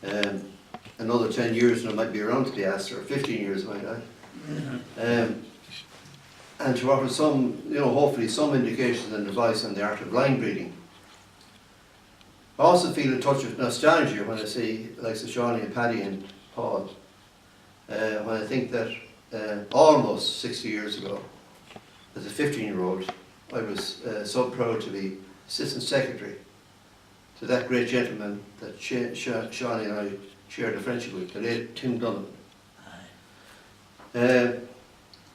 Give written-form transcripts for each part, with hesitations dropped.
And another 10 years and I might be around to be asked, or 15 years might I. And to offer some, hopefully some indications and advice on the art of line breeding. I also feel a touch of nostalgia when I see like Shawnee and Paddy and Paul. When I think that almost 60 years ago, as a 15-year-old, I was so proud to be Assistant Secretary to that great gentleman that Shawnee and I shared a friendship with, the late Tim Donovan.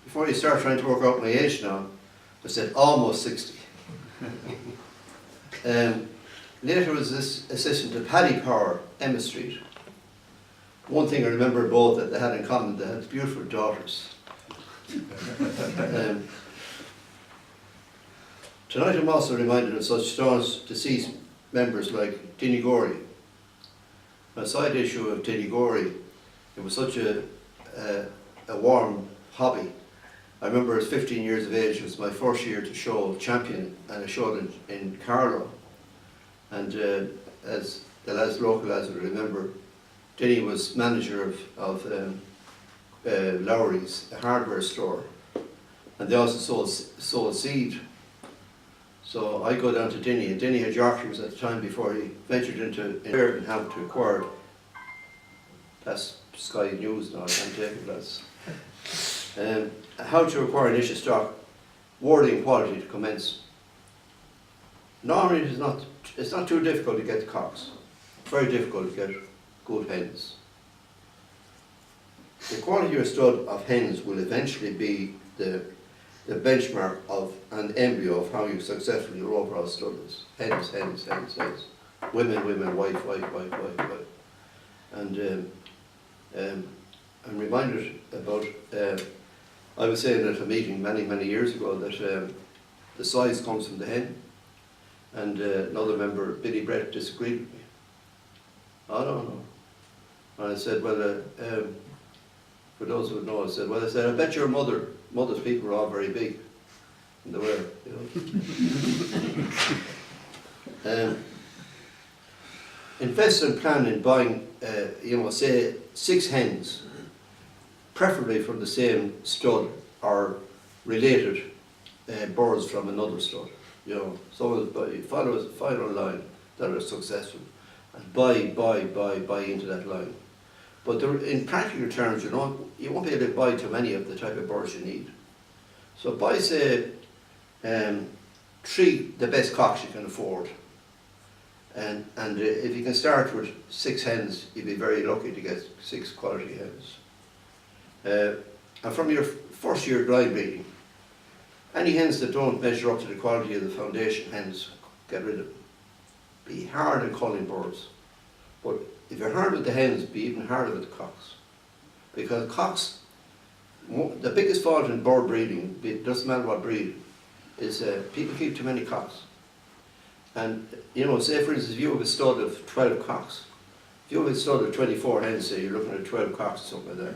Before you start trying to work out my age now, I said almost 60. Later was this assistant to Paddy Power, Emma Street. One thing I remember both that they had in common, they had beautiful daughters. Tonight I'm also reminded of such staunch deceased members like Dinny Gorey. A side issue of Dinny Gorey, it was such a warm hobby. I remember as 15 years of age, it was my first year to show champion, and I showed in Carlow. And as the local lads will remember, Dinny was manager of Lowry's, a hardware store, and they also sold seed. So I go down to Dinny, and Dinny had Yorkshire's at the time before he ventured into air and how to acquire. That's Sky News now, I can't take it, that's. How to acquire initial stock, wording quality to commence. Normally it's not too difficult to get the cocks. It's very difficult to get good hens. The quality or stud of hens will eventually be the benchmark of an embryo of how you successfully your overall stud is. Hens, hens, hens, hens. Women, women, wife, wife, wife, wife, wife. And I'm reminded about, I was saying at a meeting many, many years ago that the size comes from the hen. And another member, Billy Brett, disagreed with me. I don't know. And I said, well, for those who would know, I said, I bet your mother's people were all very big. And they were, invest and plan in buying, say 6 hens, preferably from the same stud or related birds from another stud. So follow a line that are successful and buy into that line. But in practical terms, you won't be able to buy too many of the type of birds you need. So buy, say, 3 the best cocks you can afford. And if you can start with 6 hens, you'd be very lucky to get 6 quality hens. And from your first year line breeding, any hens that don't measure up to the quality of the foundation hens, get rid of them. Be hard on culling birds. But if you're hard with the hens, be even harder with the cocks. Because cocks, the biggest fault in bird breeding, it doesn't matter what breed, is people keep too many cocks. And, say for instance, if you have a stud of 12 cocks, if you have a stud of 24 hens, say you're looking at 12 cocks or something like that,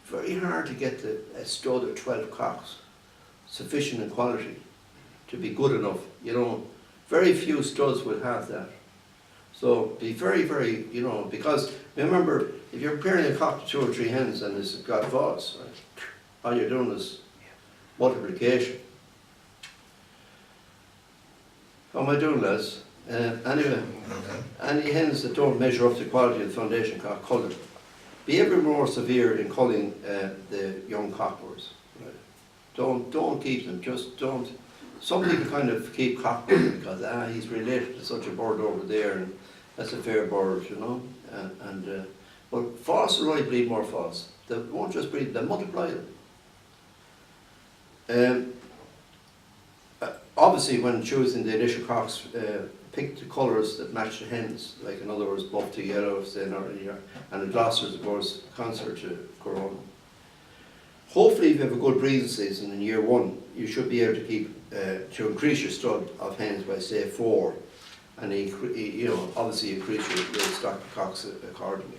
very hard to get a stud of 12 cocks sufficient in quality to be good enough. Very few studs will have that. So be very, very, because remember, if you're pairing a cock to 2 or 3 hens and it's got faults, right, all you're doing is multiplication. How am I doing, lads? Anyway, any hens that don't measure up to the quality of the foundation cock, cull them. Be ever more severe in culling the young cockbirds. Right? Don't keep them, just don't. Some people kind of keep cockbirds because he's related to such a bird over there and that's a fair bird, but false will only breed more false. They won't just breed, they'll multiply them. Obviously when choosing the initial cocks, pick the colours that match the hens, like in other words buff to yellow, say and the glossers of course, concert to corona. Hopefully if you have a good breeding season in year 1, you should be able to keep, to increase your stud of hens by say 4, and obviously increase your stock of cocks accordingly.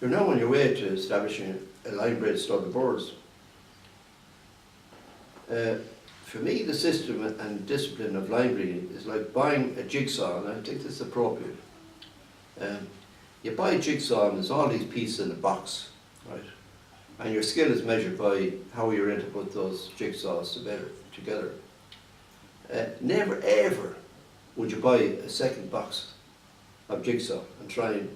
You're now on your way to establishing a line bred stud of birds. for me, the system and discipline of line breeding is like buying a jigsaw, and I think this is appropriate. You buy a jigsaw and there's all these pieces in a box, right? And your skill is measured by how you're able to put those jigsaws together. Never ever would you buy a second box of jigsaw and try and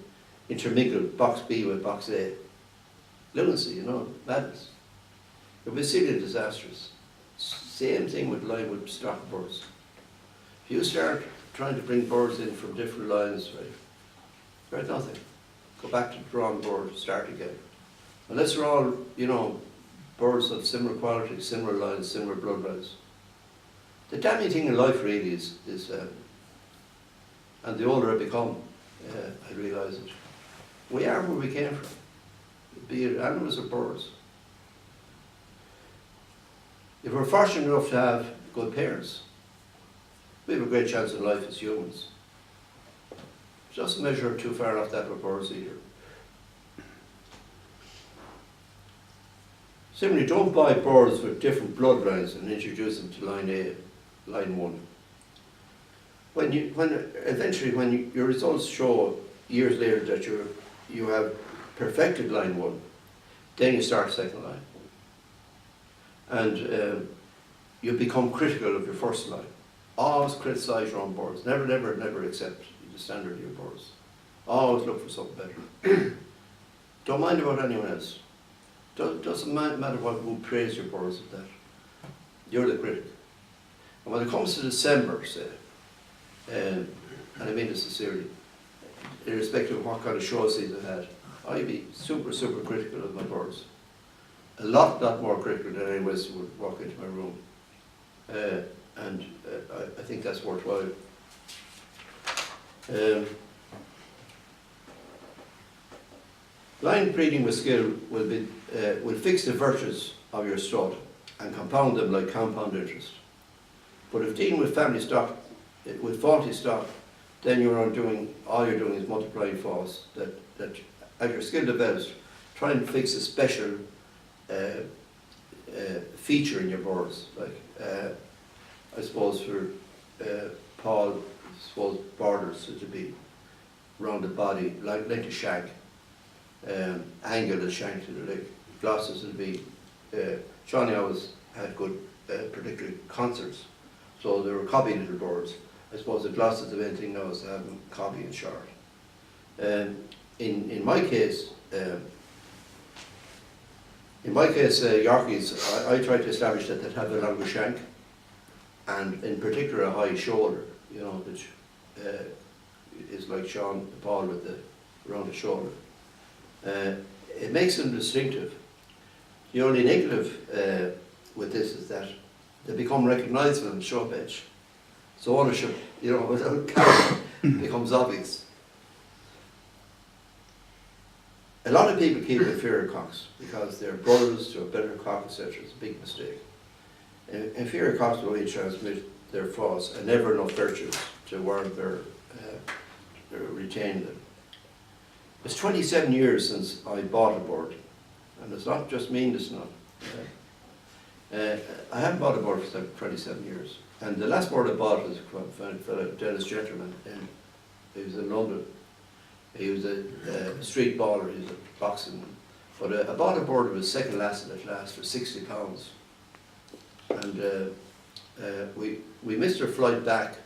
intermingle box B with box A. Lunacy, madness. It would be silly disastrous. Same thing with line with stock birds. If you start trying to bring birds in from different lines, right, you're at nothing. Go back to the drawing board, start again. Unless they're all, birds of similar quality, similar lines, similar bloodlines. The damning thing in life really is and the older I become, I realise it. We are where we came from, be it animals or birds. If we're fortunate enough to have good parents, we have a great chance in life as humans. Just measure too far off that with birds either. Similarly, don't buy birds with different bloodlines and introduce them to line A, line 1. Eventually when your results show years later that you have perfected line 1, then you start second line. And you become critical of your first line. Always criticise your own birds. Never, never, never accept the standard of your birds. Always look for something better. Don't mind about anyone else. Doesn't matter who praise your birds at that. You're the critic. And when it comes to December, say, and I mean this sincerely, irrespective of what kind of show season I had, I'd be super, super critical of my birds. A lot more critical than anyone else would walk into my room. I think that's worthwhile. Line breeding with skill will fix the virtues of your stud and compound them like compound interest. But if dealing with family stock, with faulty stock, then all you're doing is multiplying faults. That as your skill develops, trying to fix a special feature in your birds. Like I suppose for Paul, I suppose borders to be round the body, like a shank. Angle the shank to the leg. Glosses will be. Johnny always had good, particularly concerts, so they were cobby little birds. I suppose the glosses of anything now is to have them cobby and short. In my case, Yorkies, I try to establish that they'd have a longer shank, and in particular a high shoulder, which is like Sean Paul with the rounded shoulder. It makes them distinctive. The only negative with this is that they become recognisable in show bench. So ownership, without character, becomes obvious. A lot of people keep inferior cocks because they're brothers to a better cock, etc. It's a big mistake. Inferior cocks will only transmit their faults and never enough virtues to warrant their retain them. It's 27 years since I bought a bird, and it's not just mean this not. I haven't bought a bird for 27 years, and the last bird I bought was from a fellow Dennis gentleman, and he was in London. He was a street baller, he was a boxing. But I bought a bird that was second last at last for £60, and we missed our flight back,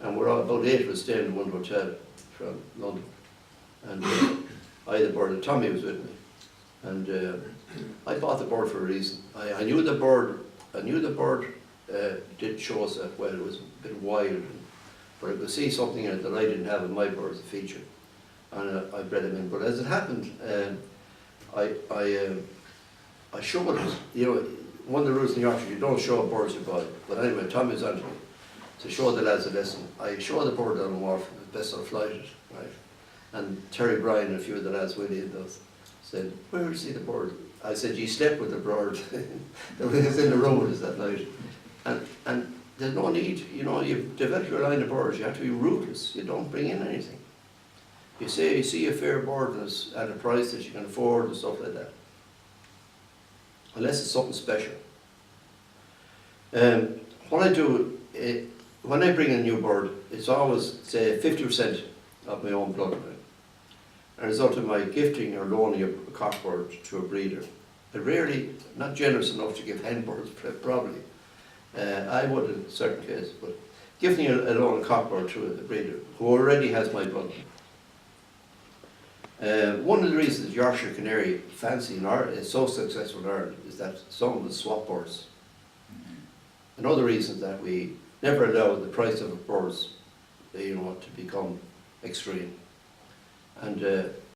and we're all, about 8 of us staying in one hotel from London. And I had the bird, and Tommy was with me. And I bought the bird for a reason. I knew the bird did show us that well. It was a bit wild, but I could see something in it that I didn't have in my bird as a feature. And I bred him in. But as it happened, I showed it. One of the rules in Yorkshire, you don't show birds you buy. But anyway, Tommy was on to me to show the lads a lesson. I showed the bird down in Wharf, it was best I flight it, right? And Terry Bryan and a few of the lads, Willie and those, said, "Where did you see the bird?" I said, "You slept with the bird." It was in the room with us that night. And there's no need, you've developed your line of birds, you have to be ruthless. You don't bring in anything. You say you see a fair bird at a price that you can afford and stuff like that. Unless it's something special. what I do, when I bring a new bird, it's always, say, 50% of my own blood. A result of my gifting or loaning a cockbird to a breeder. I rarely, not generous enough to give hen birds, probably. I would in certain cases, but giving a loan a cockbird to a breeder who already has my blood. One of the reasons Yorkshire Canary fancy in Ireland is so successful in Ireland is that some of the swap birds. Another reason that we never allow the price of birds, to become extreme. And